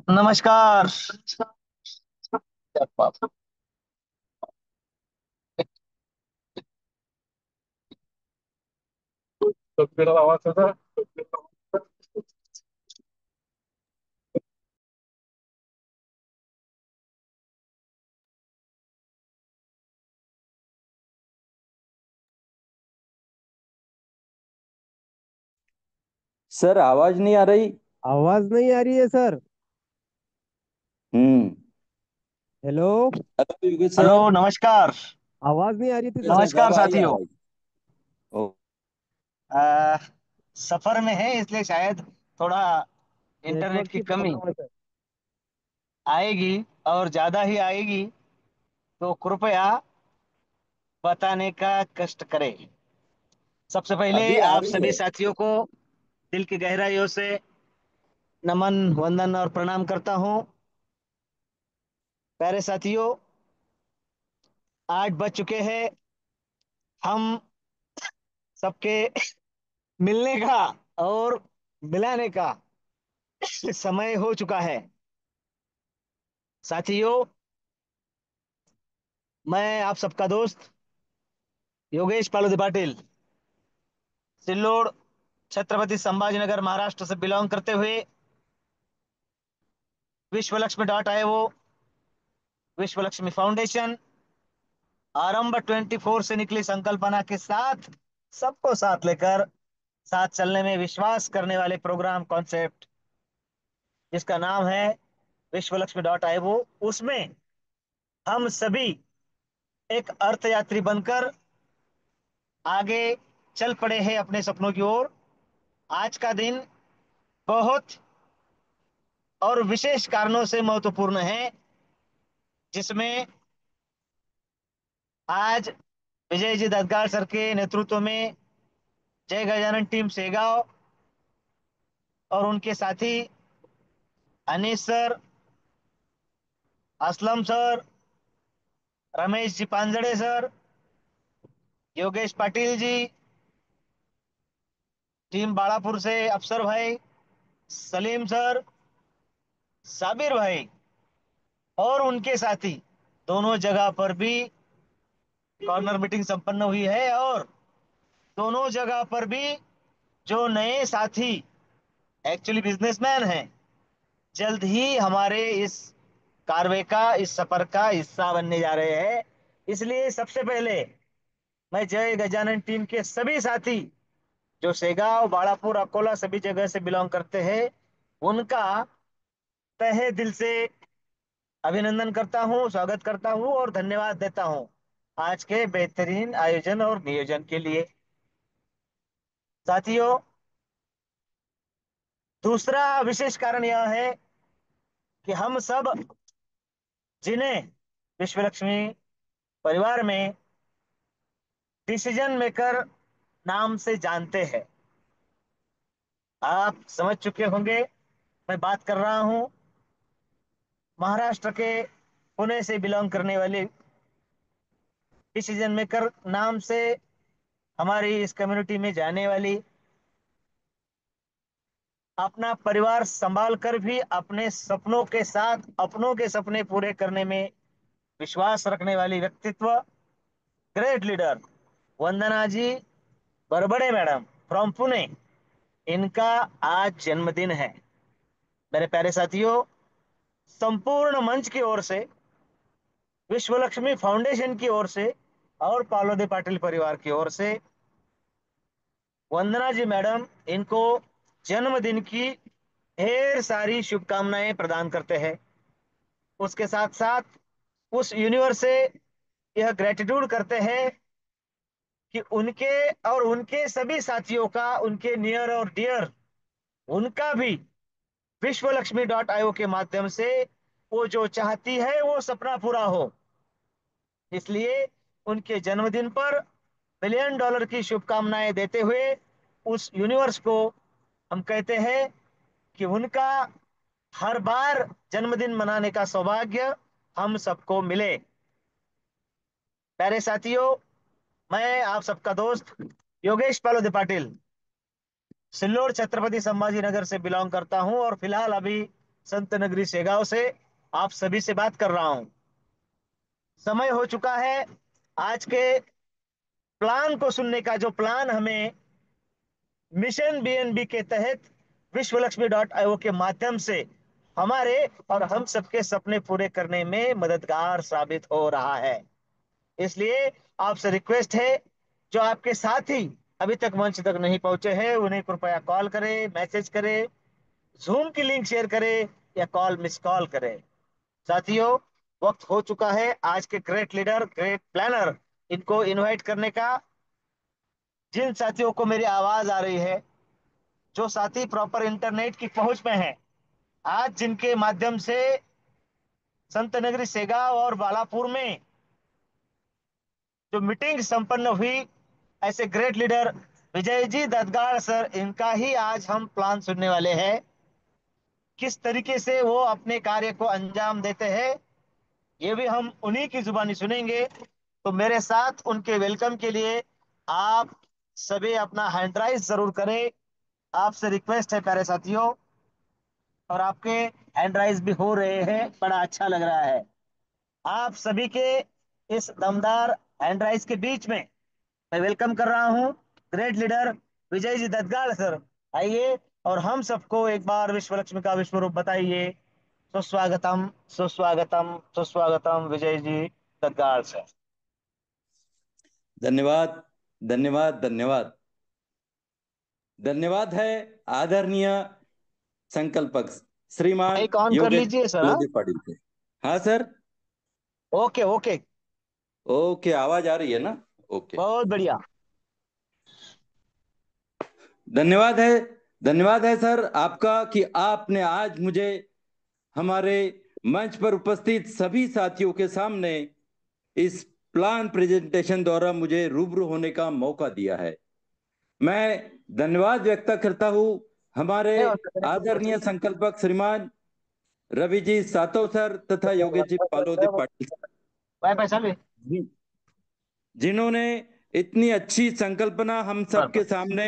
नमस्कार। तो फिर आवाज था। सर आवाज नहीं आ रही। आवाज नहीं आ रही है सर। हम्म। Hello. Hello Yogesh hello, sir. नमस्कार। आवाज नहीं आ रही थी जी सर। सर नमस्कार अब आई साथियों। आवाज। ओ, आ, सफर में है इसलिए शायद थोड़ा इंटरनेट नेटवर्क की की कमी प्रॉब्लम है सर। आएगी और ज्यादा ही आएगी, तो कृपया बताने का कष्ट करें। सबसे पहले अभी आ आप रही सभी है। साथियों को दिल की गहराइयों से नमन, वंदन और प्रणाम करता हूं। प्यारे साथियों, 8 बज चुके हैं। हम सबके मिलने का और मिलाने का समय हो चुका है। साथियों, मैं आप सबका दोस्त योगेश पालोदी पाटिल, सिल्लोड, छत्रपति संभाजीनगर, महाराष्ट्र से बिलोंग करते हुए विश्व लक्ष्मी डॉट आईओ, विश्व लक्ष्मी फाउंडेशन, आरंभ 24 से निकली संकल्पना के साथ सबको साथ लेकर साथ चलने में विश्वास करने वाले प्रोग्राम कॉन्सेप्ट जिसका नाम है विश्व लक्ष्मी डॉट आईओ, उसमें हम सभी एक अर्थयात्री बनकर आगे चल पड़े हैं अपने सपनों की ओर। आज का दिन बहुत और विशेष कारणों से महत्वपूर्ण है, जिसमें आज विजय जी दत्गार सर के नेतृत्व में जय गजानन टीम सेगांव और उनके साथी Anees sir, Aslam sir, Ramesh ji पांजड़े sir, Yogesh Patil ji, team बाड़ापुर से अफसर भाई, सलीम सर, साबिर भाई और उनके साथी, दोनों जगह पर भी कॉर्नर मीटिंग संपन्न हुई है। और दोनों जगह पर भी जो नए साथी एक्चुअली बिजनेसमैन हैं, जल्द ही हमारे इस कारवे का, इस सफर का हिस्सा बनने जा रहे हैं। इसलिए सबसे पहले मैं जय गजानन टीम के सभी साथी जो सेगांव, बाड़ापुर, अकोला सभी जगह से बिलोंग करते हैं, उनका तहे दिल से अभिनंदन करता हूं, स्वागत करता हूं और धन्यवाद देता हूं आज के बेहतरीन आयोजन और नियोजन के लिए। साथियों, दूसरा विशेष कारण यह है कि हम सब जिन्हें विश्व लक्ष्मी परिवार में डिसीजन मेकर नाम से जानते हैं, आप समझ चुके होंगे मैं बात कर रहा हूं महाराष्ट्र के पुणे से बिलोंग करने वाली डिसीजन मेकर नाम से हमारी इस कम्युनिटी में जाने वाली, अपना परिवार संभाल कर भी अपने सपनों के साथ अपनों के सपने पूरे करने में विश्वास रखने वाली व्यक्तित्व, great leader Vandana ji Barbade madam from Pune, इनका आज जन्मदिन है। मेरे प्यारे साथियों, संपूर्ण मंच की ओर से, विश्व लक्ष्मी फाउंडेशन की ओर से और पालोदे पाटिल परिवार की ओर से वंदना जी मैडम इनको जन्मदिन की ढेर सारी शुभकामनाएं प्रदान करते हैं। उसके साथ साथ उस यूनिवर्स से यह ग्रेटिट्यूड करते हैं कि उनके और उनके सभी साथियों का, उनके नियर और डियर, उनका भी विश्व लक्ष्मी डॉट आईओ के माध्यम से वो जो चाहती है वो सपना पूरा हो। इसलिए उनके जन्मदिन पर मिलियन डॉलर की शुभकामनाएं देते हुए उस यूनिवर्स को हम कहते हैं कि उनका हर बार जन्मदिन मनाने का सौभाग्य हम सबको मिले। प्यारे साथियों, मैं आप सबका दोस्त योगेश पालोदे पाटिल, सिल्लोड, छत्रपति संभाजी नगर से बिलोंग करता हूं और फिलहाल अभी संत नगरी शेगांव से आप सभी से बात कर रहा हूं। समय हो चुका है आज के प्लान को सुनने का, जो प्लान हमें मिशन बीएनबी के तहत विश्वलक्ष्मी.io के माध्यम से हमारे और हम सबके सपने पूरे करने में मददगार साबित हो रहा है। इसलिए आपसे रिक्वेस्ट है, जो आपके साथी अभी तक मंच तक नहीं पहुंचे हैं उन्हें कृपया कॉल करें, मैसेज करें, जूम की लिंक शेयर करें या कॉल मिस कॉल करें। साथियों, वक्त हो चुका है आज के ग्रेट लीडर, ग्रेट प्लानर इनको इनवाइट करने का। जिन साथियों को मेरी आवाज आ रही है, जो साथी प्रॉपर इंटरनेट की पहुंच में है, आज जिनके माध्यम से संत नगरी सेगांव और बालापुर में जो मीटिंग संपन्न हुई, ऐसे great leader Vijay ji ददगाड़ sir, इनका ही आज हम प्लान सुनने वाले हैं। किस तरीके से वो अपने कार्य को अंजाम देते हैं, ये भी हम उन्हीं की जुबानी सुनेंगे। तो मेरे साथ उनके वेलकम के लिए आप सभी अपना हैंड राइज जरूर करें। आपसे रिक्वेस्ट है प्यारे साथियों, और आपके हैंड राइज भी हो रहे हैं, बड़ा अच्छा लग रहा है। आप सभी के इस दमदार हैंड राइज के बीच में मैं वेलकम कर रहा हूं great leader Vijay ji ददगाड़ sir. आइए और हम सबको एक बार विश्व लक्ष्मी का विश्व रूप बताइए। सुस्वागतम, सुस्वागतम, सुस्वागतम विजय जी ददगाड़ सर। धन्यवाद, धन्यवाद, धन्यवाद। धन्यवाद है आदरणीय संकल्पक श्रीमान माइक ऑन कर योगेश लीजिए सर। हाँ, बलोदी पाटिल के। हाँ सर, ओके ओके, ओके, आवाज आ रही है ना? ओके, बहुत बढ़िया। धन्यवाद है, धन्यवाद है सर आपका कि आपने आज मुझे हमारे मंच पर उपस्थित सभी साथियों के सामने इस प्लान प्रेजेंटेशन द्वारा मुझे रूबरू होने का मौका दिया है। मैं धन्यवाद व्यक्त करता हूं हमारे आदरणीय संकल्पक श्रीमान रवि जी सातव सर तथा योगेश जी पालोदी पाटिल, वाईफाई चालू है? जिन्होंने इतनी अच्छी संकल्पना हम सबके सामने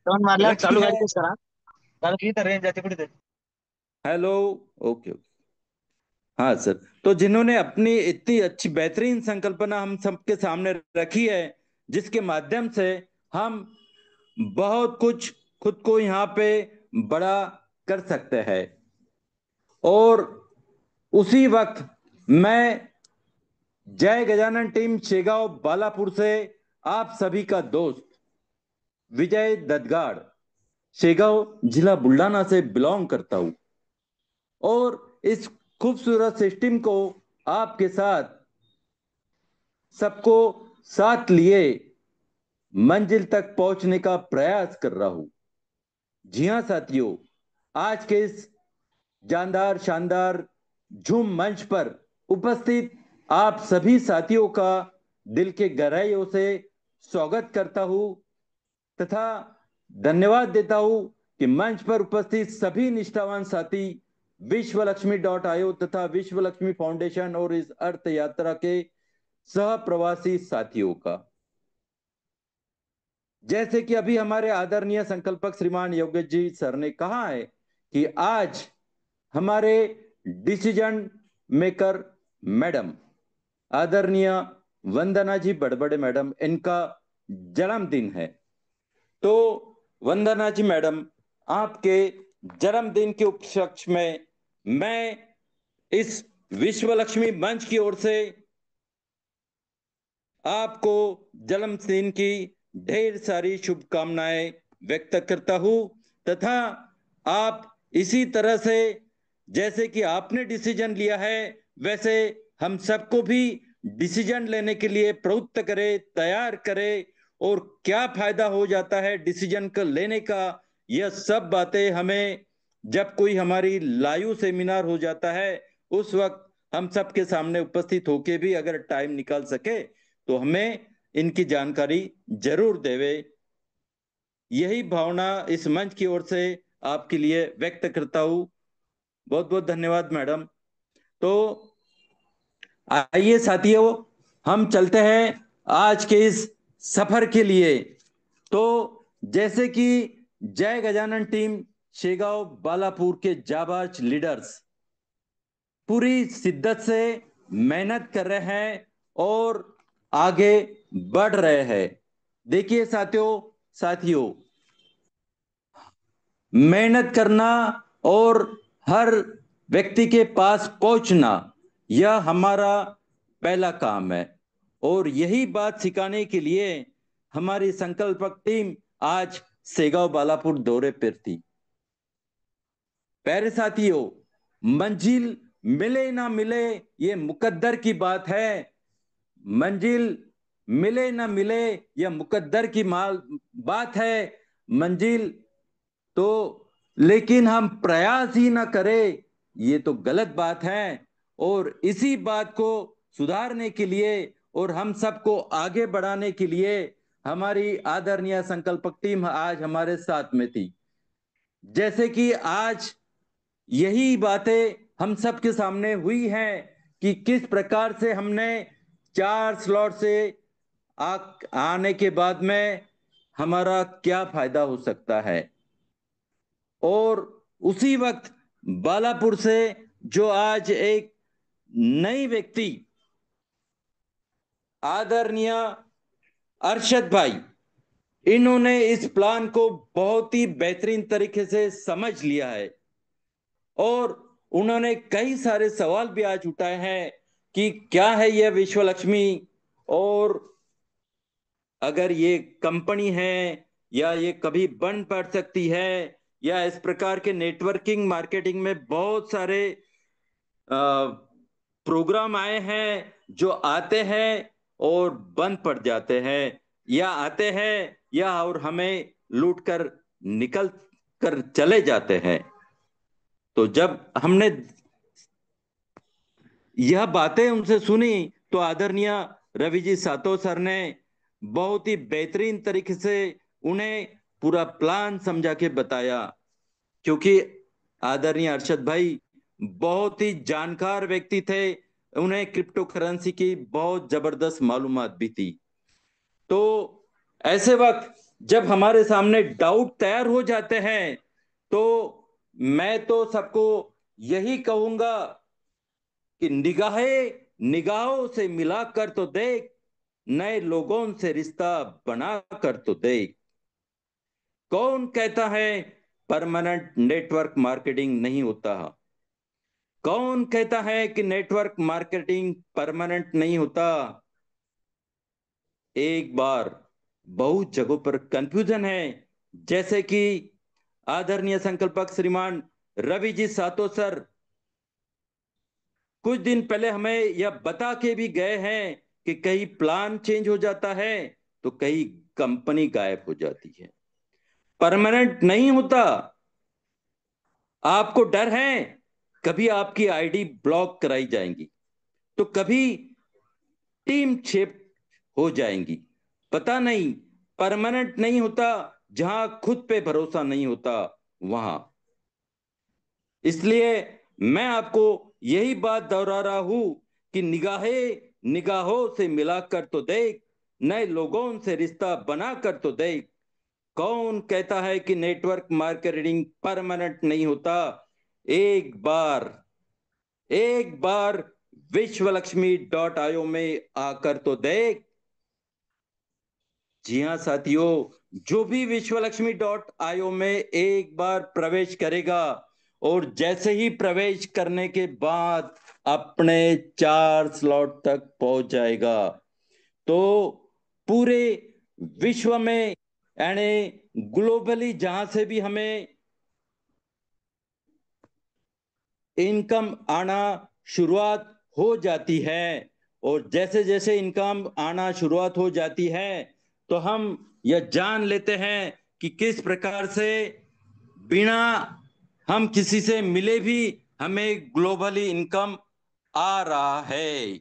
टर्न मारल्यावर रखी चालू है। व्हायचीच करा, कारण की इथं रेंज जाते कुठे। हेलो, ओके, हाँ सर, तो जिन्होंने अपनी इतनी अच्छी बेहतरीन संकल्पना हम सबके सामने रखी है, जिसके माध्यम से हम बहुत कुछ खुद को यहाँ पे बड़ा कर सकते हैं। और उसी वक्त मैं जय गजानन टीम शेगांव बालापुर से आप सभी का दोस्त विजय ददगाड़ शेगांव जिला बुल्ढाना से बिलोंग करता हूं, और इस खूबसूरत सिस्टम को आपके साथ सबको साथ लिए मंजिल तक पहुंचने का प्रयास कर रहा हूं। जी हां साथियों, आज के इस जानदार शानदार झूम मंच पर उपस्थित आप सभी साथियों का दिल के गहराइयों से स्वागत करता हूं तथा धन्यवाद देता हूं कि मंच पर उपस्थित सभी निष्ठावान साथी विश्वलक्ष्मी.io तथा विश्वलक्ष्मी फाउंडेशन और इस अर्थ यात्रा के सह प्रवासी साथियों का। जैसे कि अभी हमारे आदरणीय संकल्पक श्रीमान योगेश जी सर ने कहा है कि आज हमारे डिसीजन मेकर मैडम आदरणीय वंदना जी बड़बड़े मैडम, इनका जन्मदिन है। तो वंदना जी मैडम, आपके जन्मदिन के उपलक्ष्य में मैं इस विश्व लक्ष्मी मंच की ओर से आपको जन्मदिन की ढेर सारी शुभकामनाएं व्यक्त करता हूं तथा आप इसी तरह से जैसे कि आपने डिसीजन लिया है, वैसे हम सबको भी डिसीजन लेने के लिए प्रवृत्त करें, तैयार करें, और क्या फायदा हो जाता है डिसीजन का लेने का, यह सब बातें हमें जब कोई हमारी लाइव सेमिनार हो जाता है उस वक्त हम सबके सामने उपस्थित होके भी अगर टाइम निकाल सके तो हमें इनकी जानकारी जरूर देवे। यही भावना इस मंच की ओर से आपके लिए व्यक्त करता हूं। बहुत बहुत धन्यवाद मैडम। तो आइए साथियों, हम चलते हैं आज के इस सफर के लिए। तो जैसे कि जय गजानन टीम शेगांव बालापुर के जाबाज लीडर्स पूरी शिद्दत से मेहनत कर रहे हैं और आगे बढ़ रहे हैं। देखिए साथियों, मेहनत करना और हर व्यक्ति के पास पहुंचना, यह हमारा पहला काम है। और यही बात सिखाने के लिए हमारी संकल्पक टीम आज सेगांव बालापुर दौरे पर थी। प्यारे साथियों, मंजिल मिले ना मिले ये मुकद्दर की बात है। मंजिल मिले ना मिले यह मुकद्दर की बात है। मंजिल तो लेकिन हम प्रयास ही ना करें, ये तो गलत बात है। और इसी बात को सुधारने के लिए और हम सबको आगे बढ़ाने के लिए हमारी आदरणीय संकल्पक टीम आज हमारे साथ में थी। जैसे कि आज यही बातें हम सबके सामने हुई हैं कि किस प्रकार से हमने 4 स्लॉट से आने के बाद में हमारा क्या फायदा हो सकता है। और उसी वक्त बालापुर से जो आज एक नई व्यक्ति आदरणीय अरशद भाई, इन्होंने इस प्लान को बहुत ही बेहतरीन तरीके से समझ लिया है और उन्होंने कई सारे सवाल भी आज उठाए हैं कि क्या है यह विश्व लक्ष्मी, और अगर ये कंपनी है या ये कभी बन पड़ सकती है, या इस प्रकार के नेटवर्किंग मार्केटिंग में बहुत सारे प्रोग्राम आए हैं जो आते हैं और बंद पड़ जाते हैं, या आते हैं या और हमें लूट कर निकल कर चले जाते हैं। तो जब हमने यह बातें उनसे सुनी तो आदरणीय रवि जी सातो सर ने बहुत ही बेहतरीन तरीके से उन्हें पूरा प्लान समझा के बताया। क्योंकि आदरणीय अरशद भाई बहुत ही जानकार व्यक्ति थे, उन्हें क्रिप्टो करेंसी की बहुत जबरदस्त मालूमात भी थी। तो ऐसे वक्त जब हमारे सामने डाउट तैयार हो जाते हैं तो मैं तो सबको यही कहूंगा कि निगाहों से मिलाकर तो देख, नए लोगों से रिश्ता बना कर तो देख। कौन कहता है परमानेंट नेटवर्क मार्केटिंग नहीं होता? कौन कहता है कि नेटवर्क मार्केटिंग परमानेंट नहीं होता? एक बार बहुत जगहों पर कंफ्यूजन है, जैसे कि आदरणीय संकल्पक श्रीमान रवि जी सातो सर कुछ दिन पहले हमें यह बता के भी गए हैं कि कहीं प्लान चेंज हो जाता है तो कहीं कंपनी गायब हो जाती है, परमानेंट नहीं होता। आपको डर है कभी आपकी आईडी ब्लॉक कराई जाएंगी, तो कभी टीम छिप हो जाएंगी, पता नहीं। परमानेंट नहीं होता, जहां खुद पे भरोसा नहीं होता वहां। इसलिए मैं आपको यही बात दोहरा रहा हूं कि निगाहों से मिलाकर तो देख, नए लोगों से रिश्ता बना कर तो देख। कौन कहता है कि नेटवर्क मार्केटिंग परमानेंट नहीं होता? एक बार विश्वलक्ष्मी.io में आकर तो देख। जी हाँ साथियों, जो भी विश्वलक्ष्मी.io में एक बार प्रवेश करेगा और जैसे ही प्रवेश करने के बाद अपने 4 स्लॉट तक पहुंच जाएगा, तो पूरे विश्व में यानी ग्लोबली जहां से भी हमें इनकम आना शुरुआत हो जाती है, और जैसे जैसे इनकम आना शुरुआत हो जाती है तो हम यह जान लेते हैं कि किस प्रकार से बिना हम किसी से मिले भी हमें ग्लोबली इनकम आ रहा है।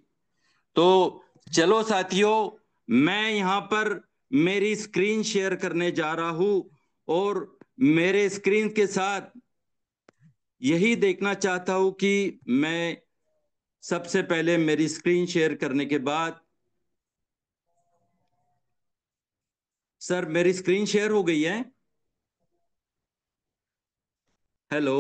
तो चलो साथियों, मैं यहां पर मेरी स्क्रीन शेयर करने जा रहा हूं और मेरे स्क्रीन के साथ यही देखना चाहता हूं कि मैं सबसे पहले मेरी स्क्रीन शेयर करने के बाद, सर मेरी स्क्रीन शेयर हो गई है? हेलो।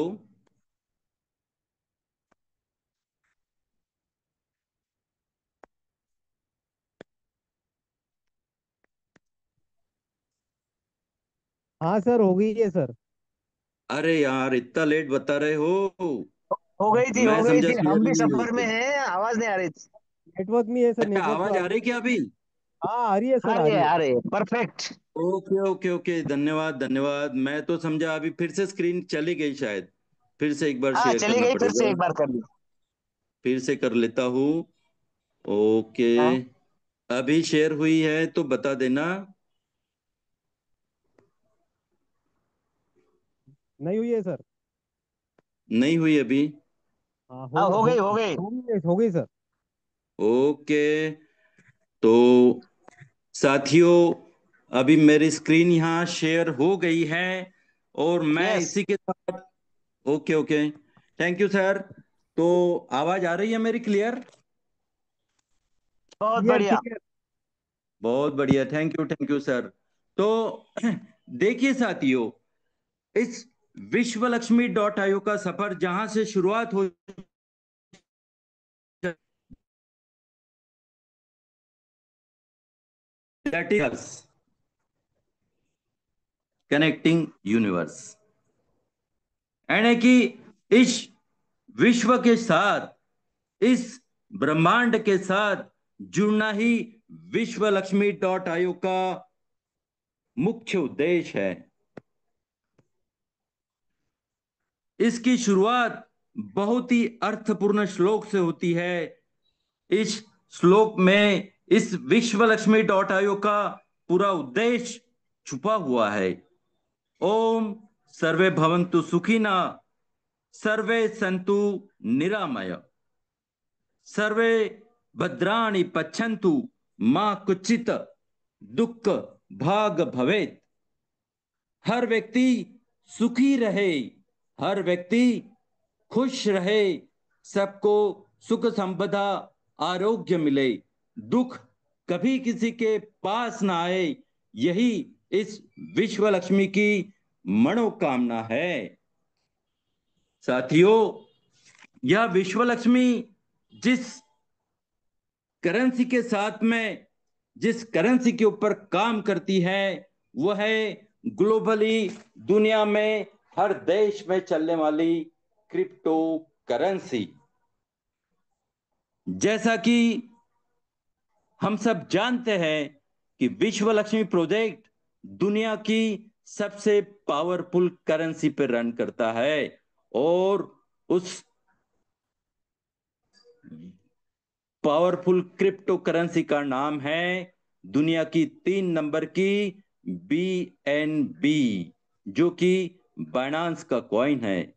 हाँ सर, हो गई है सर। अरे यार, इतना लेट बता रहे हो। हो मैं गई समझा थी, हम शेयर ही भी नहीं हुई सफर में थी। हैं, आवाज नहीं आ रही थी। नेटवर्क में है सर, अच्छा, नेटवर्क तो आवाज आ आ रही रही है। क्या अभी? हाँ, आ रही है सर, आ आ रही रही है, है। आ रही है, परफेक्ट। ओके ओके ओके, धन्यवाद धन्यवाद। मैं तो समझा अभी फिर से स्क्रीन चली गई शायद। फिर से एक बार हाँ, शेयर चली करना गई, फिर से पड़ेगा। एक बार कर ली। फिर से कर लेता हूँ। ओके। हाँ, अभी शेयर हुई है तो बता देना। नहीं हुई है सर। नहीं हुई अभी? हाँ, हाँ, हो गई, हो गई। हो गई सर। ओके। तो साथियों, अभी मेरी स्क्रीन यहाँ शेयर हो गई है और मैं यस, इसी के साथ। Okay okay, thank you sir. तो आवाज आ रही है मेरी क्लियर? बहुत क्लियर बढ़िया। क्लियर। बहुत बढ़िया, थैंक यू सर। तो देखिए साथियों, इस विश्व लक्ष्मी डॉट आयोग का सफर जहां से शुरुआत हो, दैट इज कनेक्टिंग यूनिवर्स, यानी कि इस विश्व के साथ, इस ब्रह्मांड के साथ जुड़ना ही विश्व लक्ष्मी डॉट आयोग का मुख्य उद्देश्य है। इसकी शुरुआत बहुत ही अर्थपूर्ण श्लोक से होती है। इस श्लोक में इस विश्व लक्ष्मी डॉट आयोग का पूरा उद्देश्य छुपा हुआ है। ओम सर्वे भवन्तु सुखिना, सर्वे संतु निरामय, सर्वे भद्राणि पश्यन्तु, मां कुचित दुख भाग भवेत। हर व्यक्ति सुखी रहे, हर व्यक्ति खुश रहे, सबको सुख संपदा आरोग्य मिले, दुख कभी किसी के पास ना आए, यही इस विश्व लक्ष्मी की मनोकामना है। साथियों, यह विश्व लक्ष्मी जिस करेंसी के साथ में, जिस करेंसी के ऊपर काम करती है, वह है ग्लोबली दुनिया में हर देश में चलने वाली क्रिप्टो करेंसी। जैसा कि हम सब जानते हैं कि विश्व लक्ष्मी प्रोजेक्ट दुनिया की सबसे पावरफुल करेंसी पर रन करता है और उस पावरफुल क्रिप्टो करेंसी का नाम है दुनिया की 3 नंबर की BNB, जो कि बाइनांस का कॉइन है,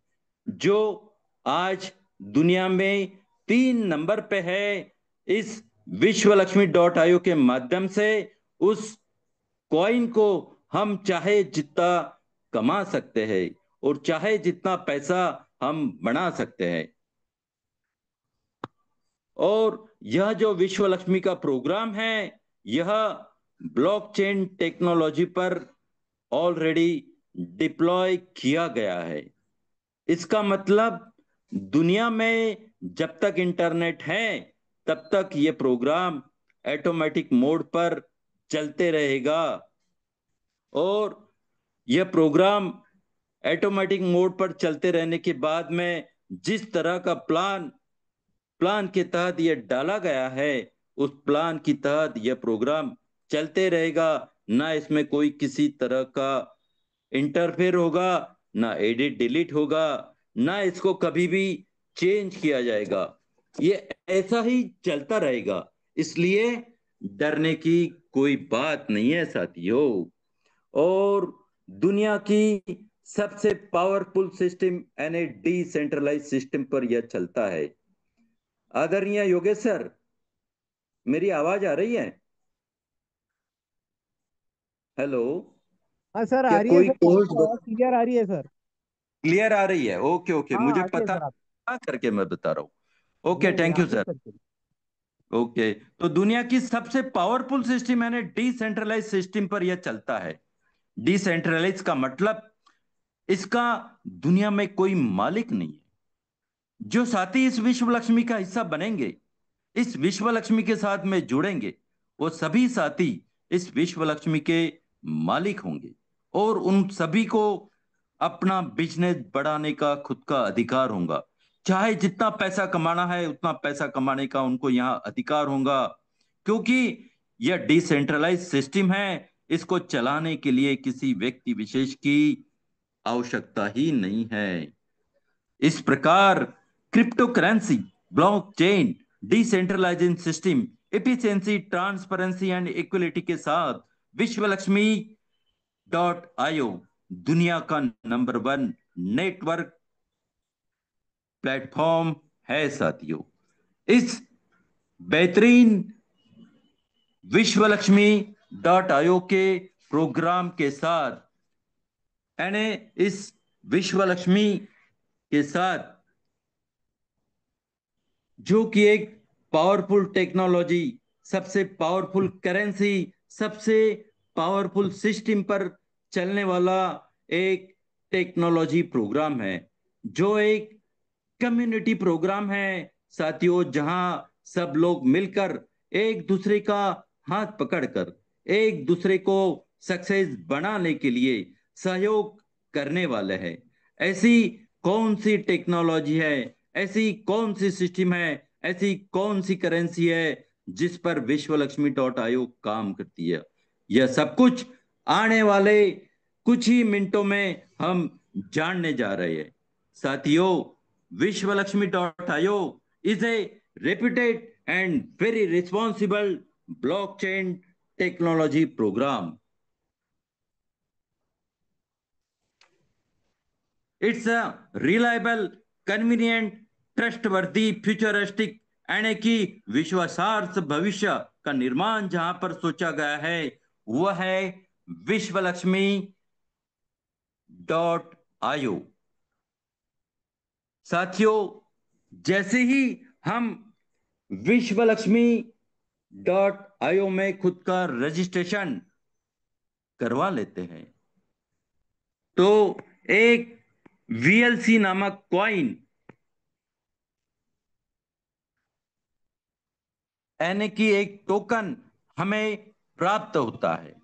जो आज दुनिया में 3 नंबर पे है। इस विश्व लक्ष्मी डॉट आयोग के माध्यम से उस कॉइन को हम चाहे जितना कमा सकते हैं और चाहे जितना पैसा हम बना सकते हैं। और यह जो विश्व लक्ष्मी का प्रोग्राम है, यह ब्लॉकचेन टेक्नोलॉजी पर ऑलरेडी डिप्लॉय किया गया है। इसका मतलब दुनिया में जब तक इंटरनेट है, तब तक यह प्रोग्राम ऑटोमेटिक मोड पर चलते रहेगा। और यह प्रोग्राम ऑटोमेटिक मोड पर चलते रहने के बाद में जिस तरह का प्लान के तहत यह डाला गया है, उस प्लान की तहत यह प्रोग्राम चलते रहेगा। ना इसमें कोई किसी तरह का इंटरफेयर होगा, ना एडिट डिलीट होगा, ना इसको कभी भी चेंज किया जाएगा। ये ऐसा ही चलता रहेगा। इसलिए डरने की कोई बात नहीं है साथियों। और दुनिया की सबसे पावरफुल सिस्टम यानी डिसेंट्रलाइज सिस्टम पर यह चलता है। आदरणीय योगेश सर, मेरी आवाज आ रही है? हेलो। हाँ सर, क्या आ रही है कोई सर, कोर्स आपकी आवाज क्लियर आ रही है सर। क्लियर आ रही है? ओके ओके, हाँ, मुझे आ रही है पता सर आप। नहीं करके मैं बता रहा हूँ। ओके, नहीं नहीं, थैंक आ यू रही है सर। सर चलिए। ओके, तो दुनिया की सबसे पावरफुल सिस्टम यानी डिसेंट्रलाइज सिस्टम पर यह चलता है। डिसेंट्रलाइज का मतलब इसका दुनिया में कोई मालिक नहीं है। जो साथी इस विश्व लक्ष्मी का हिस्सा बनेंगे, इस विश्व लक्ष्मी के साथ में जुड़ेंगे, वो सभी साथी इस विश्व लक्ष्मी के मालिक होंगे और उन सभी को अपना बिजनेस बढ़ाने का खुद का अधिकार होगा। चाहे जितना पैसा कमाना है उतना पैसा कमाने का उनको यहां अधिकार होगा, क्योंकि यह डिसेंट्रलाइज सिस्टम है। इसको चलाने के लिए किसी व्यक्ति विशेष की आवश्यकता ही नहीं है। इस प्रकार crypto, blockchain, decentralisation system, efficiency, transparency and equality के साथ विश्व लक्ष्मी .io दुनिया का नंबर 1 नेटवर्क प्लेटफॉर्म है साथियों। इस बेहतरीन विश्व लक्ष्मी .io के प्रोग्राम के साथ, यानी इस विश्व लक्ष्मी के साथ, जो कि एक पावरफुल टेक्नोलॉजी, सबसे पावरफुल करेंसी, सबसे पावरफुल सिस्टम पर चलने वाला एक टेक्नोलॉजी प्रोग्राम है, जो एक कम्युनिटी प्रोग्राम है साथियों, जहां सब लोग मिलकर एक दूसरे का हाथ पकड़कर एक दूसरे को सक्सेस बनाने के लिए सहयोग करने वाले हैं। ऐसी कौन सी टेक्नोलॉजी है, ऐसी कौन सी सिस्टम है, ऐसी कौन सी करेंसी है जिस पर विश्व लक्ष्मी .io काम करती है? यह सब कुछ आने वाले कुछ ही मिनटों में हम जानने जा रहे हैं साथियों। विश्व Lakshmi .io is a reputed and very responsible blockchain technology program. It's a reliable, convenient, trustworthy, futuristic यानी कि विश्वासार्थ भविष्य का निर्माण जहां पर सोचा गया है, वह है विश्व लक्ष्मी .io। साथियों, जैसे ही हम विश्व लक्ष्मी .io में खुद का रजिस्ट्रेशन करवा लेते हैं, तो एक VLC नामक कॉइन, यानी कि एक टोकन हमें प्राप्त होता है,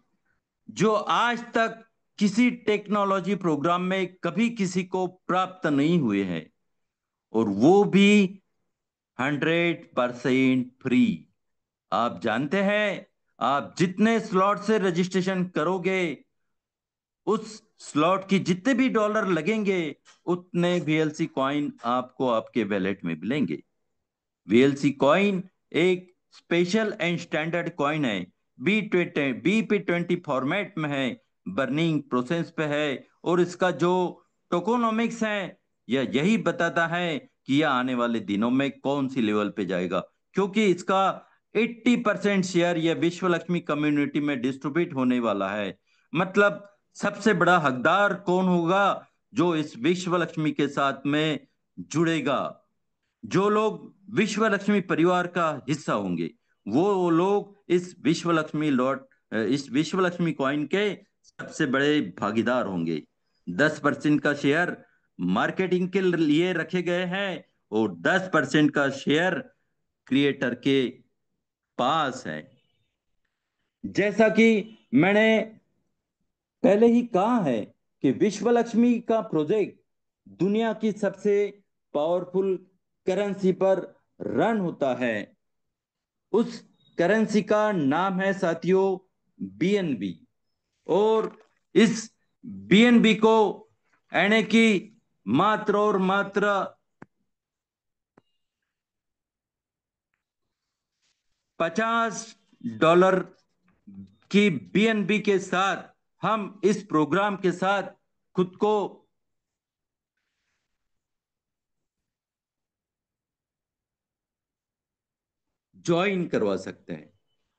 जो आज तक किसी टेक्नोलॉजी प्रोग्राम में कभी किसी को प्राप्त नहीं हुए हैं, और वो भी 100% फ्री। आप जानते हैं, आप जितने स्लॉट से रजिस्ट्रेशन करोगे, उस स्लॉट की जितने भी डॉलर लगेंगे, उतने VLC कॉइन आपको आपके वैलेट में मिलेंगे। VLC कॉइन एक स्पेशल एंड स्टैंडर्ड कॉइन है, BP20 फॉर्मेट में है, बर्निंग प्रोसेस पे है, और इसका जो टोकोनॉमिक्स है यह यही बताता है कि यह आने वाले दिनों में कौन सी लेवल पे जाएगा, क्योंकि इसका 80% शेयर यह विश्व लक्ष्मी कम्युनिटी में डिस्ट्रीब्यूट होने वाला है। मतलब सबसे बड़ा हकदार कौन होगा? जो इस विश्व लक्ष्मी के साथ में जुड़ेगा, जो लोग विश्व लक्ष्मी परिवार का हिस्सा होंगे, वो लोग इस विश्व लक्ष्मी कॉइन के सबसे बड़े भागीदार होंगे। 10% का शेयर मार्केटिंग के लिए रखे गए हैं और 10% का शेयर क्रिएटर के पास है। जैसा कि मैंने पहले ही कहा है कि विश्व लक्ष्मी का प्रोजेक्ट दुनिया की सबसे पावरफुल करेंसी पर रन होता है। उस करेंसी का नाम है साथियों BNB। और इस BNB को, यानी कि मात्र और मात्र $50 की BNB के साथ हम इस प्रोग्राम के साथ खुद को ज्वाइन करवा सकते हैं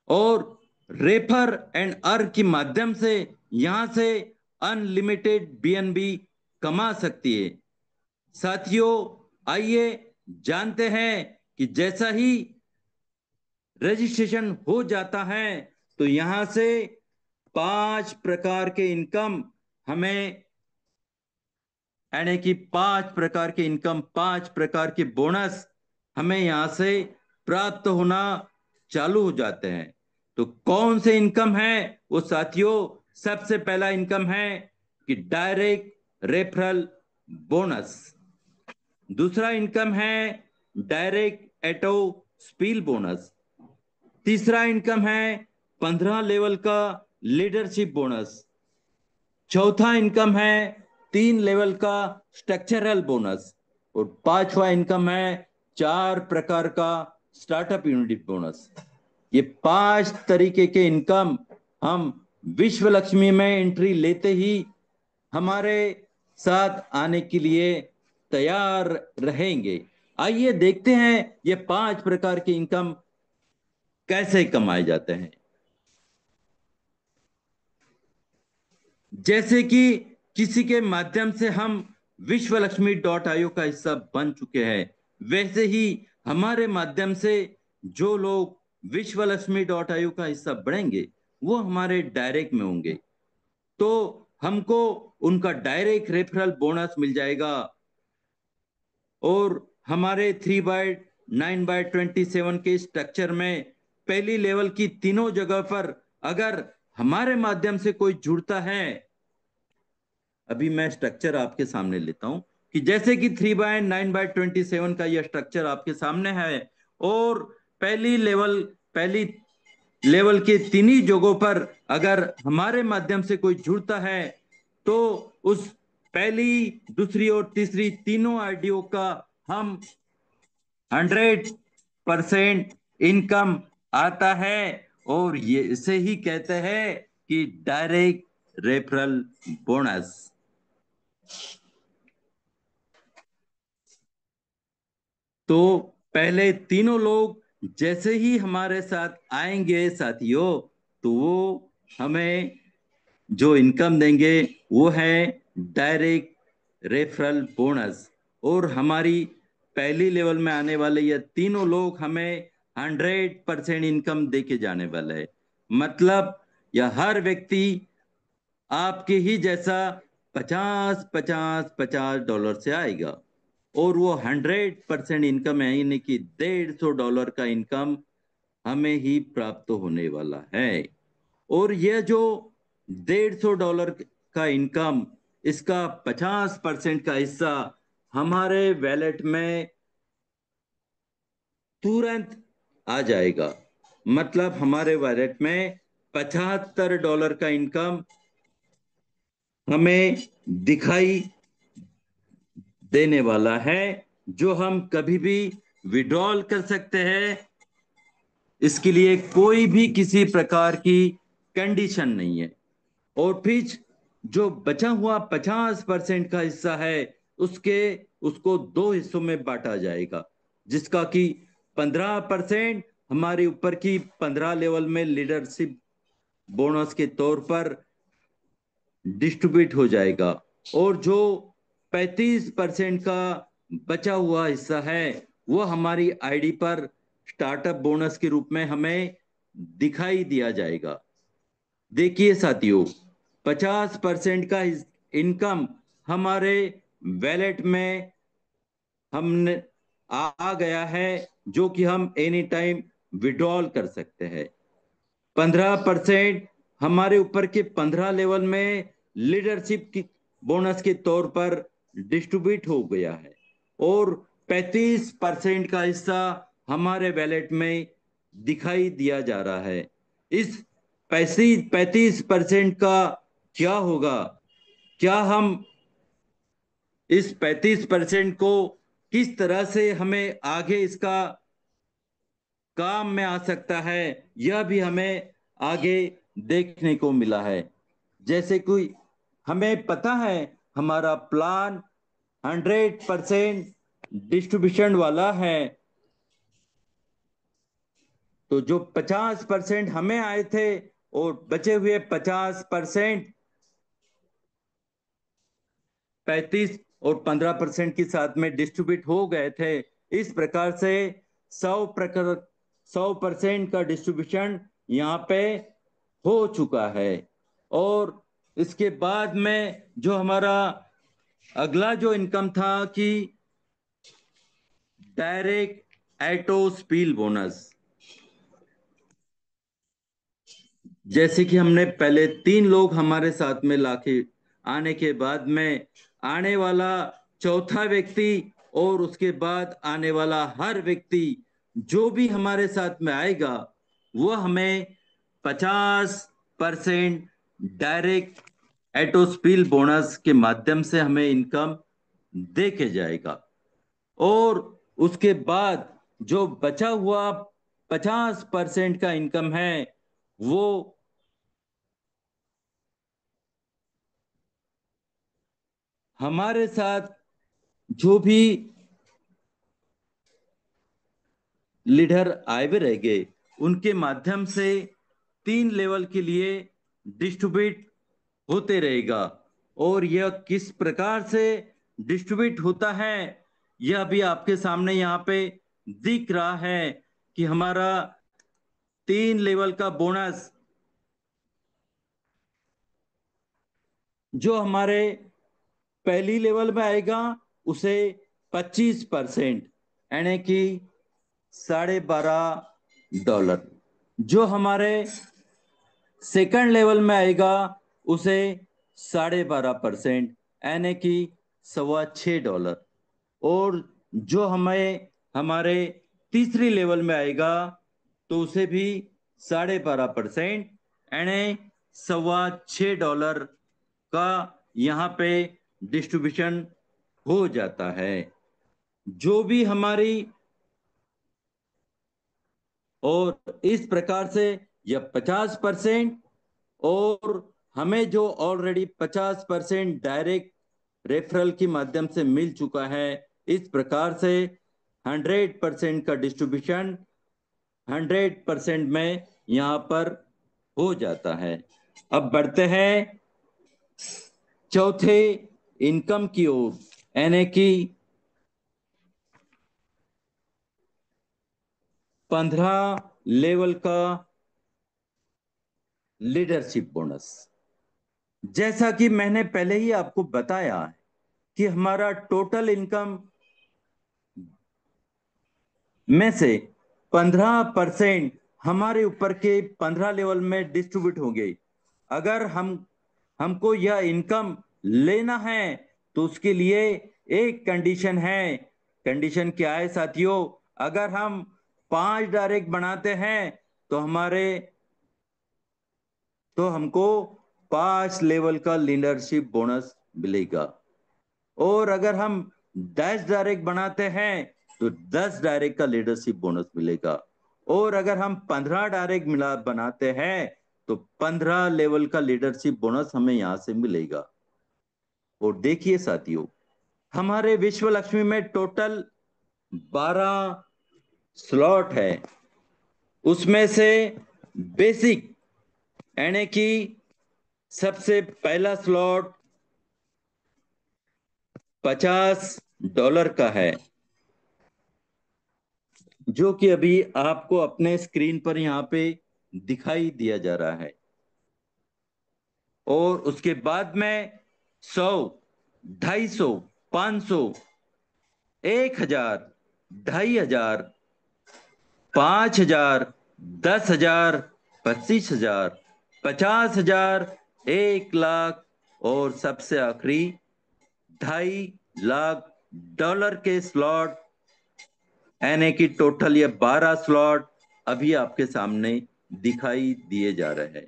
और रेफर एंड अर्न के माध्यम से यहां से अनलिमिटेड BNB कमा सकती है। साथियों, आइए जानते हैं कि जैसा ही रजिस्ट्रेशन हो जाता है तो यहां से 5 प्रकार के इनकम हमें यानी कि 5 प्रकार के इनकम, 5 प्रकार के बोनस हमें यहां से प्राप्त होना चालू हो जाते हैं। तो कौन से इनकम है वो साथियों? सबसे पहला इनकम है कि डायरेक्ट रेफरल बोनस। दूसरा इनकम है डायरेक्ट एटो स्पील बोनस। तीसरा इनकम है 15 लेवल का लीडरशिप बोनस। चौथा इनकम है 3 लेवल का स्ट्रक्चरल बोनस। और पांचवा इनकम है 4 प्रकार का स्टार्टअप यूनिट बोनस। ये 5 तरीके के इनकम हम विश्व लक्ष्मी में एंट्री लेते ही हमारे साथ आने के लिए तैयार रहेंगे। आइए देखते हैं ये 5 प्रकार के इनकम कैसे कमाए जाते हैं। जैसे कि किसी के माध्यम से हम विश्वलक्ष्मी.io का हिस्सा बन चुके हैं, वैसे ही हमारे माध्यम से जो लोग विश्वलक्ष्मी.io का हिस्सा बनेंगे वो हमारे डायरेक्ट में होंगे, तो हमको उनका डायरेक्ट रेफरल बोनस मिल जाएगा। और हमारे 3/9/27 के स्ट्रक्चर में पहली लेवल की तीनों जगह पर अगर हमारे माध्यम से कोई जुड़ता है, अभी मैं स्ट्रक्चर आपके सामने लेता हूं कि जैसे कि 3/9/27 का यह स्ट्रक्चर आपके सामने है और पहली लेवल के तीनों जगहों पर अगर हमारे माध्यम से कोई जुड़ता है तो उस पहली, दूसरी और तीसरी तीनों आईडीओ का हम 100% इनकम आता है। और ये इसे ही कहते हैं कि डायरेक्ट रेफरल बोनस। तो पहले तीनों लोग जैसे ही हमारे साथ आएंगे साथियों, तो वो हमें जो इनकम देंगे वो है डायरेक्ट रेफरल बोनस। और हमारी पहली लेवल में आने वाले ये तीनों लोग हमें 100% इनकम देके जाने वाले हैं। मतलब यह हर व्यक्ति आपके ही जैसा 50 डॉलर से आएगा और वो 100% इनकम है, यानी कि $150 का इनकम हमें ही प्राप्त होने वाला है। और यह जो $150 का इनकम, इसका 50% का हिस्सा हमारे वैलेट में तुरंत आ जाएगा। मतलब हमारे वैलेट में $75 का इनकम हमें दिखाई देने वाला है, जो हम कभी भी विड्रॉल कर सकते हैं। इसके लिए कोई भी किसी प्रकार की कंडीशन नहीं है। और फिर जो बचा हुआ 50% का हिस्सा है उसको दो हिस्सों में बांटा जाएगा, जिसका कि 15% हमारे ऊपर की 15 लेवल में लीडरशिप बोनस के तौर पर डिस्ट्रीब्यूट हो जाएगा। और जो 35% का बचा हुआ हिस्सा है वो हमारी आईडी पर स्टार्टअप बोनस के रूप में हमें दिखाई दिया जाएगा। देखिए साथियों, 50% का इनकम हमारे वैलेट में हमने आ गया है, जो कि हम एनी टाइम विड्रॉल कर सकते हैं। 15% हमारे ऊपर के 15 लेवल में लीडरशिप की बोनस के तौर पर डिस्ट्रीब्यूट हो गया है। और 35% का हिस्सा हमारे वैलेट में दिखाई दिया जा रहा है। इस 35% का क्या होगा? क्या हम इस 35% को किस तरह से हमें आगे इसका काम में आ सकता है, यह भी हमें आगे देखने को मिला है। जैसे कोई हमें पता है हमारा प्लान 100% डिस्ट्रीब्यूशन वाला है, तो जो 50% हमें आए थे और बचे हुए 50% 35 और 15% के साथ में डिस्ट्रीब्यूट हो गए थे। इस प्रकार से 100% का डिस्ट्रीब्यूशन यहाँ पे हो चुका है। और इसके बाद में जो हमारा अगला जो इनकम था कि डायरेक्ट एटो स्पील बोनस। जैसे कि हमने पहले 3 लोग हमारे साथ में लाके आने के बाद में आने वाला चौथा व्यक्ति और उसके बाद आने वाला हर व्यक्ति जो भी हमारे साथ में आएगा वो हमें 50% डायरेक्ट एटोस्पील बोनस के माध्यम से हमें इनकम दे के जाएगा। और उसके बाद जो बचा हुआ 50% का इनकम है वो हमारे साथ जो भी लीडर आए हुए रह गए उनके माध्यम से 3 लेवल के लिए डिस्ट्रीब्यूट होते रहेगा। और यह किस प्रकार से डिस्ट्रीब्यूट होता है यह भी आपके सामने यहाँ पे दिख रहा है कि हमारा 3 लेवल का बोनस जो हमारे पहली लेवल में आएगा उसे 25% यानी कि $12.5। जो हमारे सेकंड लेवल में आएगा उसे 12.5% यानी कि $6.25। और जो हमें हमारे तीसरी लेवल में आएगा तो उसे भी 12.5% यानी $6.25 का यहाँ पे डिस्ट्रीब्यूशन हो जाता है। जो भी हमारी और इस प्रकार से यह 50% और हमें जो ऑलरेडी 50% डायरेक्ट रेफरल के माध्यम से मिल चुका है, इस प्रकार से 100% का डिस्ट्रीब्यूशन 100% में यहाँ पर हो जाता है। अब बढ़ते हैं चौथे इनकम की ओर, यानी कि 15 लेवल का लीडरशिप बोनस। जैसा कि मैंने पहले ही आपको बताया कि हमारा टोटल इनकम में से 15% हमारे ऊपर के 15 लेवल में डिस्ट्रीब्यूट होंगे। अगर हमको यह इनकम लेना है तो उसके लिए एक कंडीशन है। कंडीशन क्या है साथियों? अगर हम 5 डायरेक्ट बनाते हैं तो हमको 5 लेवल का लीडरशिप बोनस मिलेगा। और अगर हम 10 डायरेक्ट बनाते हैं तो 10 डायरेक्ट का लीडरशिप बोनस मिलेगा। और अगर हम 15 डायरेक्ट मिला बनाते हैं तो 15 लेवल का लीडरशिप बोनस हमें यहां से मिलेगा। और देखिए साथियों, हमारे विश्व लक्ष्मी में टोटल 12 स्लॉट है। उसमें से बेसिक यानी कि सबसे पहला स्लॉट $50 का है, जो कि अभी आपको अपने स्क्रीन पर यहां पे दिखाई दिया जा रहा है। और उसके बाद में 100, 250, 500, 1000, 2500, 5000, 10,000, 25,000, 50,000, 1 लाख और सबसे आखिरी $2.5 लाख के स्लॉट, यानी कि टोटल ये 12 स्लॉट अभी आपके सामने दिखाई दिए जा रहे हैं।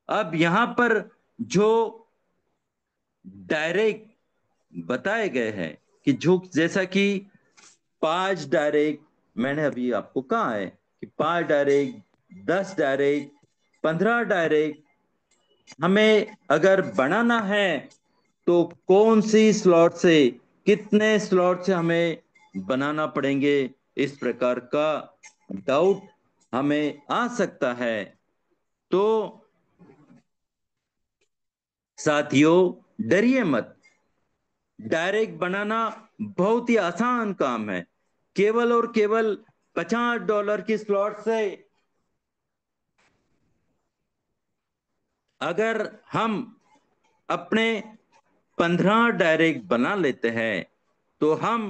अब यहां पर जो डायरेक्ट बताए गए हैं कि जो जैसा कि 5 डायरेक्ट मैंने अभी आपको कहा है कि 5 डायरेक्ट, 10 डायरेक्ट, 15 डायरेक्ट हमें अगर बनाना है तो कौन सी स्लॉट से, कितने स्लॉट से हमें बनाना पड़ेंगे, इस प्रकार का डाउट हमें आ सकता है। तो साथियों डरिए मत, डायरेक्ट बनाना बहुत ही आसान काम है। केवल और केवल $50 की स्लॉट से अगर हम अपने 15 डायरेक्ट बना लेते हैं तो हम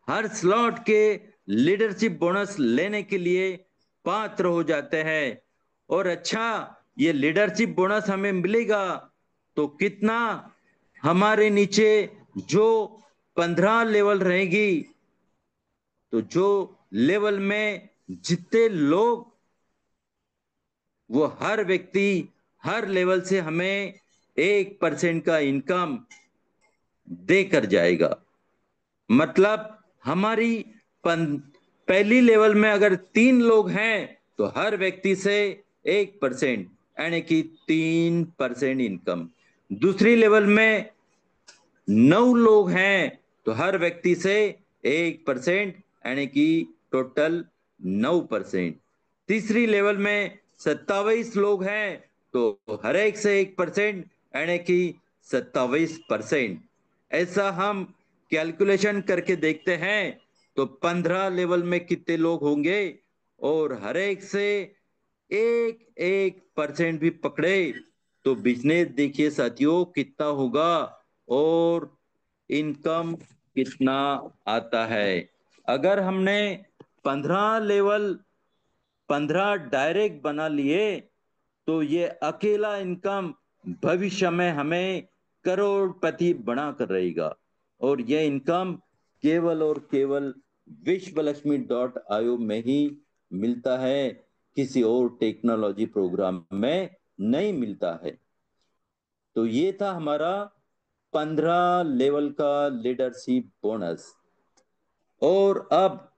हर स्लॉट के लीडरशिप बोनस लेने के लिए पात्र हो जाते हैं। और अच्छा, ये लीडरशिप बोनस हमें मिलेगा तो कितना, हमारे नीचे जो 15 लेवल रहेगी, तो जो लेवल में जितने लोग, वो हर व्यक्ति हर लेवल से हमें 1% का इनकम देकर जाएगा। मतलब हमारी पहली लेवल में अगर 3 लोग हैं तो हर व्यक्ति से 1% यानी कि 3% इनकम। दूसरी लेवल में 9 लोग हैं तो हर व्यक्ति से 1% यानी कि टोटल 9%। तीसरी लेवल में 27 लोग हैं तो हर एक से 1% यानी कि 27%। ऐसा हम कैलकुलेशन करके देखते हैं तो 15 लेवल में कितने लोग होंगे, और हर एक से 1% भी पकड़े तो बिजनेस देखिए साथियों कितना होगा और इनकम कितना आता है। अगर हमने 15 लेवल 15 डायरेक्ट बना लिए तो ये अकेला इनकम भविष्य में हमें करोड़पति बना कर रहेगा। और ये इनकम केवल और केवल विश्वलक्ष्मी.io में ही मिलता है, किसी और टेक्नोलॉजी प्रोग्राम में नहीं मिलता है। तो ये था हमारा 15 लेवल का लीडरशिप बोनस। और अब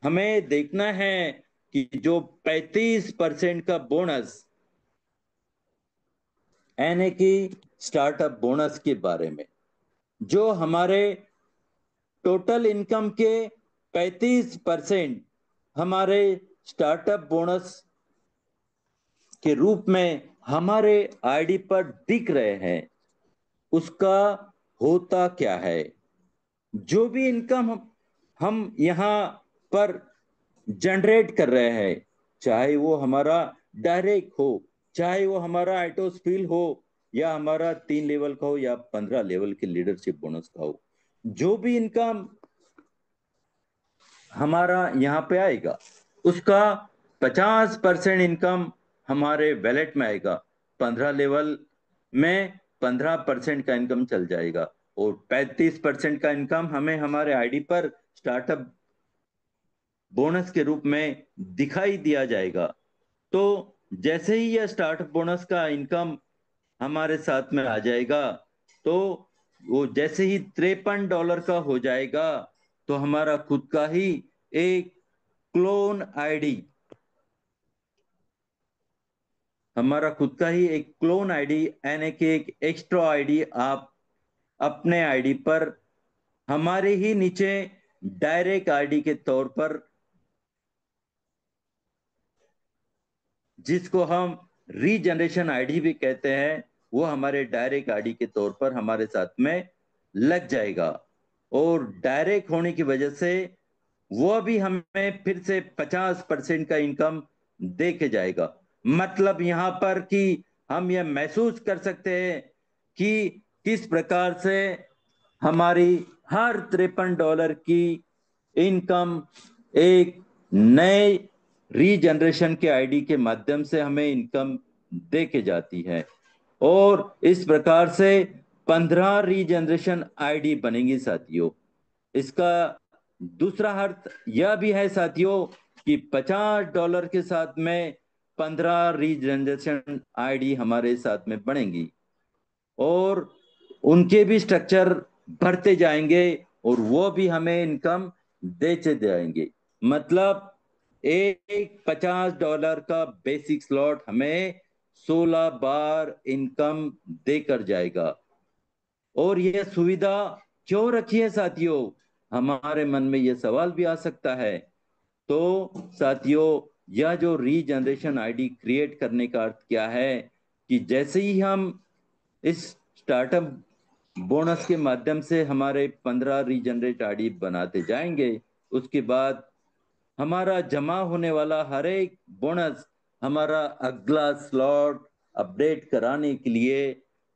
हमें देखना है कि जो 35% का बोनस, यानी कि स्टार्टअप बोनस के बारे में, जो हमारे टोटल इनकम के 35% हमारे स्टार्टअप बोनस के रूप में हमारे आईडी पर दिख रहे हैं, उसका होता क्या है। जो भी इनकम हम यहाँ पर जनरेट कर रहे हैं, चाहे वो हमारा डायरेक्ट हो, चाहे वो हमारा एटोस्फील हो, या हमारा 3 लेवल का हो, या 15 लेवल के लीडरशिप बोनस का हो, जो भी इनकम हमारा यहाँ पे आएगा उसका 50% इनकम हमारे वैलेट में आएगा। 15 लेवल में 15% का इनकम चल जाएगा और 35% का इनकम हमें हमारे आईडी पर स्टार्टअप बोनस के रूप में दिखाई दिया जाएगा। तो जैसे ही यह स्टार्टअप बोनस का इनकम हमारे साथ में आ जाएगा, तो वो जैसे ही $53 का हो जाएगा तो हमारा खुद का ही एक क्लोन आईडी, हमारा खुद का ही एक क्लोन आईडी यानी कि एक एक्स्ट्रा आईडी आप अपने आईडी पर हमारे ही नीचे डायरेक्ट आईडी के तौर पर, जिसको हम रीजनरेशन आईडी भी कहते हैं, वो हमारे डायरेक्ट आईडी के तौर पर हमारे साथ में लग जाएगा। और डायरेक्ट होने की वजह से वो भी हमें फिर से 50% का इनकम दे के जाएगा। मतलब यहां पर कि हम यह महसूस कर सकते हैं कि किस प्रकार से हमारी हर $53 की इनकम एक नए रीजनरेशन के आईडी के माध्यम से हमें इनकम दे के जाती है। और इस प्रकार से 15 रीजनरेशन आईडी बनेंगी साथियों। इसका दूसरा अर्थ यह भी है साथियों कि $50 के साथ में 15 रीजनरेशन आईडी हमारे साथ में बनेंगी और उनके भी स्ट्रक्चर बढ़ते जाएंगे और वो भी हमें इनकम देते जाएंगे। मतलब एक $50 का बेसिक स्लॉट हमें 16 बार इनकम देकर जाएगा। और यह सुविधा क्यों रखी है साथियों, हमारे मन में यह सवाल भी आ सकता है। तो साथियों, यह जो रीजनरेशन आईडी क्रिएट करने का अर्थ क्या है कि जैसे ही हम इस स्टार्टअप बोनस के माध्यम से हमारे 15 रीजनरेट आईडी बनाते जाएंगे, उसके बाद हमारा जमा होने वाला हर एक बोनस हमारा अगला स्लॉट अपडेट कराने के लिए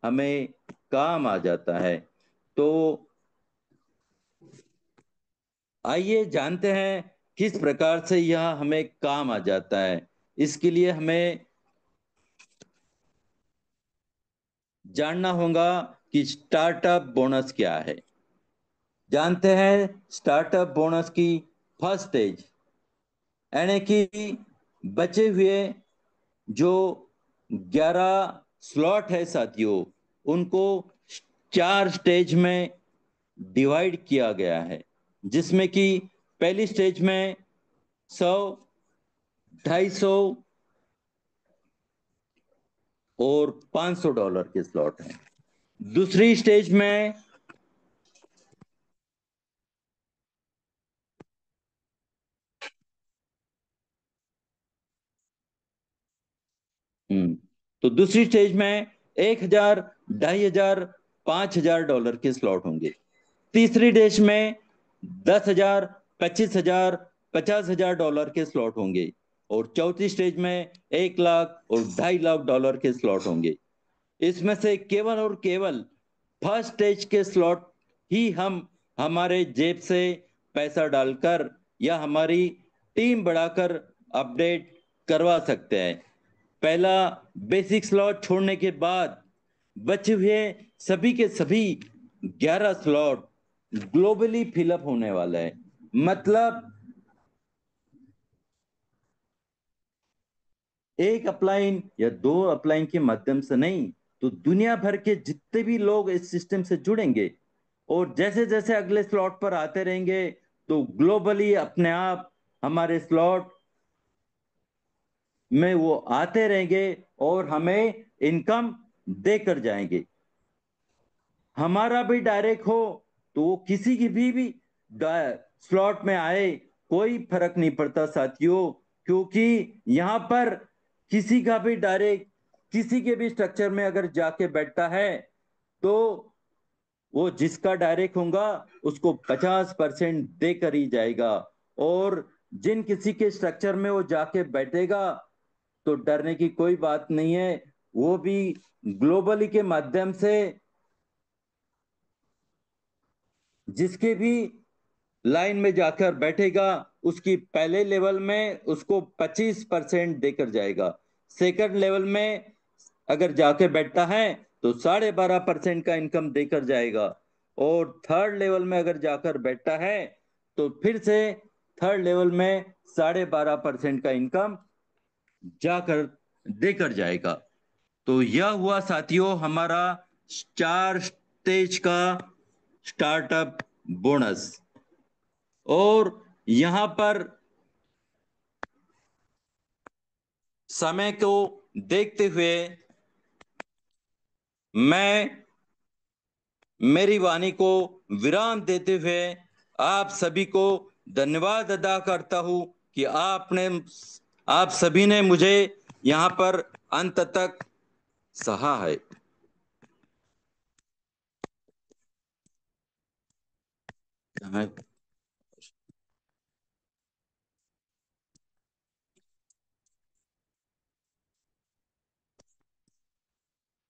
हमें काम आ जाता है। तो आइए जानते हैं किस प्रकार से यह हमें काम आ जाता है। इसके लिए हमें जानना होगा कि स्टार्टअप बोनस क्या है। जानते हैं स्टार्टअप बोनस की फर्स्ट स्टेज, यानी कि बचे हुए जो 11 स्लॉट है साथियों, उनको 4 स्टेज में डिवाइड किया गया है, जिसमें कि पहली स्टेज में 100, 250 और $500 के स्लॉट हैं। दूसरी स्टेज में तो दूसरी स्टेज में 1,000, 2,500, $5,000 के स्लॉट होंगे। तीसरी स्टेज में 10,000, 25,000, $50,000 के स्लॉट होंगे। और चौथी स्टेज में 1 लाख और $2.5 लाख के स्लॉट होंगे। इसमें से केवल और केवल फर्स्ट स्टेज के स्लॉट ही हम हमारे जेब से पैसा डालकर या हमारी टीम बढ़ाकर अपडेट करवा सकते हैं। पहला बेसिक स्लॉट छोड़ने के बाद बचे हुए सभी के सभी 11 स्लॉट ग्लोबली फिलअप होने वाला है। मतलब एक अपलाइन या 2 अपलाइन के माध्यम से नहीं, तो दुनिया भर के जितने भी लोग इस सिस्टम से जुड़ेंगे और जैसे जैसे अगले स्लॉट पर आते रहेंगे, तो ग्लोबली अपने आप हमारे स्लॉट में वो आते रहेंगे और हमें इनकम देकर जाएंगे। हमारा भी डायरेक्ट हो तो वो किसी की भी स्लॉट में आए, कोई फर्क नहीं पड़ता साथियों, क्योंकि यहां पर किसी का भी डायरेक्ट किसी के भी स्ट्रक्चर में अगर जाके बैठता है, तो वो जिसका डायरेक्ट होगा उसको 50% देकर ही जाएगा। और जिन किसी के स्ट्रक्चर में वो जाके बैठेगा, तो डरने की कोई बात नहीं है। वो भी ग्लोबली के माध्यम से जिसके भी लाइन में जाकर बैठेगा, उसकी पहले लेवल में उसको 25% देकर जाएगा। सेकंड लेवल में अगर जाके बैठता है तो 12.5% का इनकम देकर जाएगा। और थर्ड लेवल में अगर जाकर बैठता है तो फिर से थर्ड लेवल में 12.5% का इनकम जाकर देकर जाएगा। तो यह हुआ साथियों हमारा 4 स्टेज का स्टार्टअप बोनस। और यहां पर समय को देखते हुए मैं मेरी वाणी को विराम देते हुए आप सभी को धन्यवाद अदा करता हूं कि आप सभी ने मुझे यहां पर अंत तक सहा है।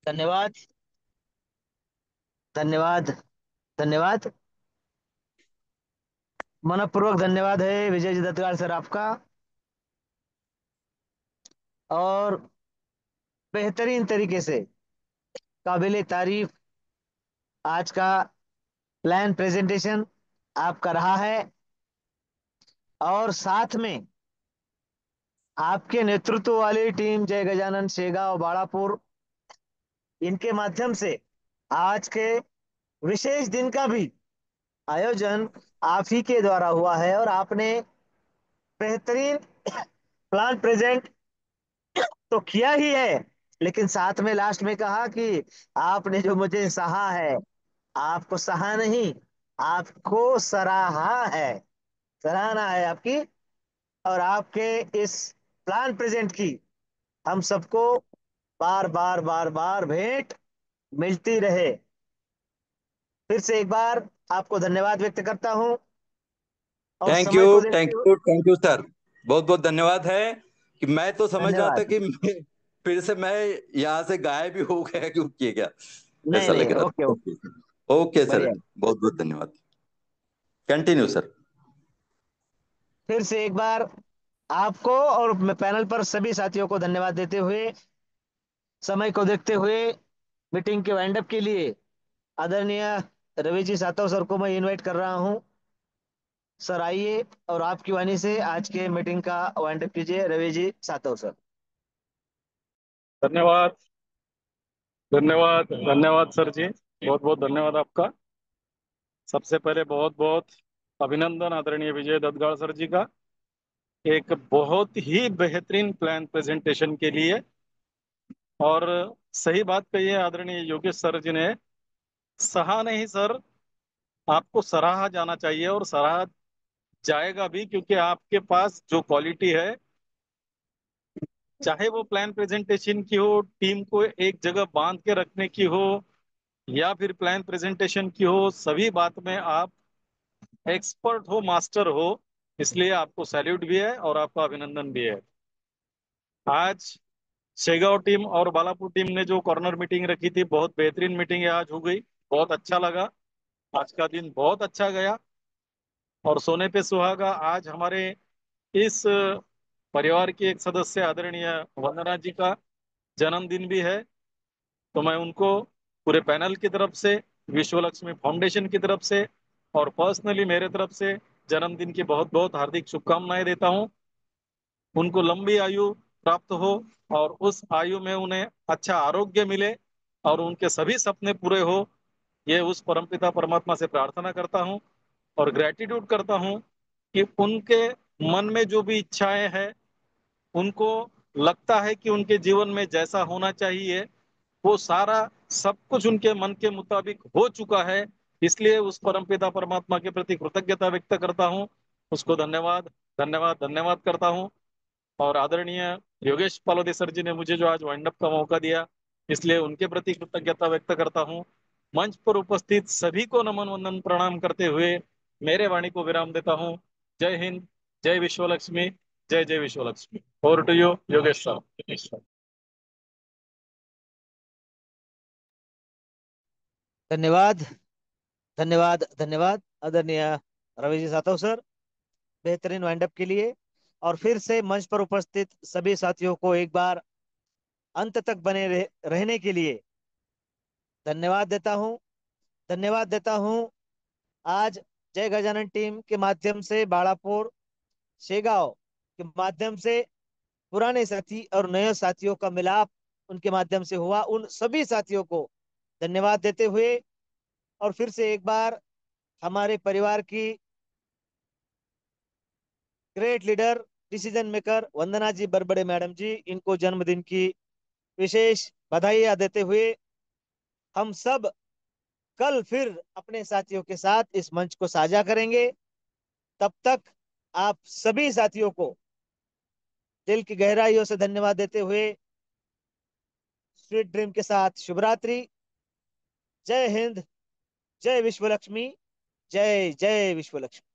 धन्यवाद, धन्यवाद, धन्यवाद। मनपूर्वक धन्यवाद है विजय जी दत्तगाल सर आपका। और बेहतरीन तरीके से काबिले तारीफ आज का प्लान प्रेजेंटेशन आपका रहा है। और साथ में आपके नेतृत्व वाली टीम जय गजानन शेगांव बाड़ापुर, इनके माध्यम से आज के विशेष दिन का भी आयोजन आप ही के द्वारा हुआ है। और आपने बेहतरीन प्लान प्रेजेंट तो किया ही है, लेकिन साथ में लास्ट में कहा कि आपने जो मुझे सहा है, आपको सहा नहीं, आपको सराहा है, सराहना है आपकी। और आपके इस प्लान प्रेजेंट की हम सबको बार बार बार बार भेंट मिलती रहे। फिर से एक बार आपको धन्यवाद व्यक्त करता हूं। और थैंक समय यू, को थैंक देखते हुए यू, थैंक यू सर। बहुत बहुत धन्यवाद है कि मैं तो समझ रहा था धन्यवाद। कि फिर से मैं यहाँ से गायब ही हो गया क्यों किए गया। नहीं ऐसा नहीं, लग रहा ओके था। Okay, okay sir, okay sir, बढ़िया। बहुत बहुत धन्यवाद। Continue sir. फिर से एक बार आपको और पैनल पर सभी साथियों को धन्यवाद देते हुए, समय को देखते हुए मीटिंग के वाइंड अप के लिए आदरणीय रवि जी सातव सर को मैं इनवाइट कर रहा हूं। सर आइए और आपकी वाणी से आज के मीटिंग का वाइंड अप कीजिए, रवि जी सातव सर। धन्यवाद, धन्यवाद, धन्यवाद सर जी, बहुत बहुत धन्यवाद आपका। सबसे पहले बहुत बहुत अभिनंदन आदरणीय विजय दत्तगाड़ सर जी का, एक बहुत ही बेहतरीन प्लान प्रेजेंटेशन के लिए। और सही बात कही है आदरणीय योगेश सर जी ने, सहा नहीं सर, आपको सराहा जाना चाहिए और सराहा जाएगा भी, क्योंकि आपके पास जो क्वालिटी है, चाहे वो प्लान प्रेजेंटेशन की हो, टीम को एक जगह बांध के रखने की हो, या फिर प्लान प्रेजेंटेशन की हो, सभी बात में आप एक्सपर्ट हो, मास्टर हो। इसलिए आपको सैल्यूट भी है और आपका अभिनंदन भी है। आज शेगांव टीम और बालापुर टीम ने जो कॉर्नर मीटिंग रखी थी, बहुत बेहतरीन मीटिंग है, आज हो गई, बहुत अच्छा लगा। आज का दिन बहुत अच्छा गया। और सोने पे सुहागा, आज हमारे इस परिवार की एक सदस्य आदरणीय वंदना जी का जन्मदिन भी है। तो मैं उनको पूरे पैनल की तरफ से, विश्व लक्ष्मी फाउंडेशन की तरफ से और पर्सनली मेरे तरफ से जन्मदिन की बहुत बहुत हार्दिक शुभकामनाएं देता हूं। उनको लंबी आयु प्राप्त हो और उस आयु में उन्हें अच्छा आरोग्य मिले और उनके सभी सपने पूरे हो, ये उस परमपिता परमात्मा से प्रार्थना करता हूं। और ग्रेटिट्यूड करता हूं कि उनके मन में जो भी इच्छाएं हैं, उनको लगता है कि उनके जीवन में जैसा होना चाहिए वो सारा सब कुछ उनके मन के मुताबिक हो चुका है। इसलिए उस परमपिता परमात्मा के प्रति कृतज्ञता व्यक्त करता हूं, उसको धन्यवाद धन्यवाद धन्यवाद करता हूं। और आदरणीय योगेश पालोदे सर जी ने मुझे जो आज वाइंड अप का मौका दिया, इसलिए उनके प्रति कृतज्ञता व्यक्त करता हूं। मंच पर उपस्थित सभी को नमन वंदन प्रणाम करते हुए मेरे वाणी को विराम देता हूं। जय हिंद, जय विश्व लक्ष्मी, जय जय विश्व Lakshmi. Over to you Yogesh साहब। धन्यवाद धन्यवाद धन्यवाद आदरणीय रवि जी सातव सर, बेहतरीन वाइंड अप के लिए। और फिर से मंच पर उपस्थित सभी साथियों को एक बार अंत तक रहने के लिए धन्यवाद देता हूं। धन्यवाद देता हूं आज जय गजानन टीम के माध्यम से बाड़ापुर शेगांव के माध्यम से पुराने साथी और नए साथियों का मिलाप उनके माध्यम से हुआ, उन सभी साथियों को धन्यवाद देते हुए, और फिर से एक बार हमारे परिवार की ग्रेट लीडर, डिसीजन मेकर वंदना जी बरबड़े मैडम जी, इनको जन्मदिन की विशेष बधाई देते हुए हम सब कल फिर अपने साथियों के साथ इस मंच को साझा करेंगे। तब तक आप सभी साथियों को दिल की गहराइयों से धन्यवाद देते हुए स्वीट ड्रीम के साथ शुभ रात्रि। जय हिंद, जय विश्व लक्ष्मी, जय जय विश्व लक्ष्मी।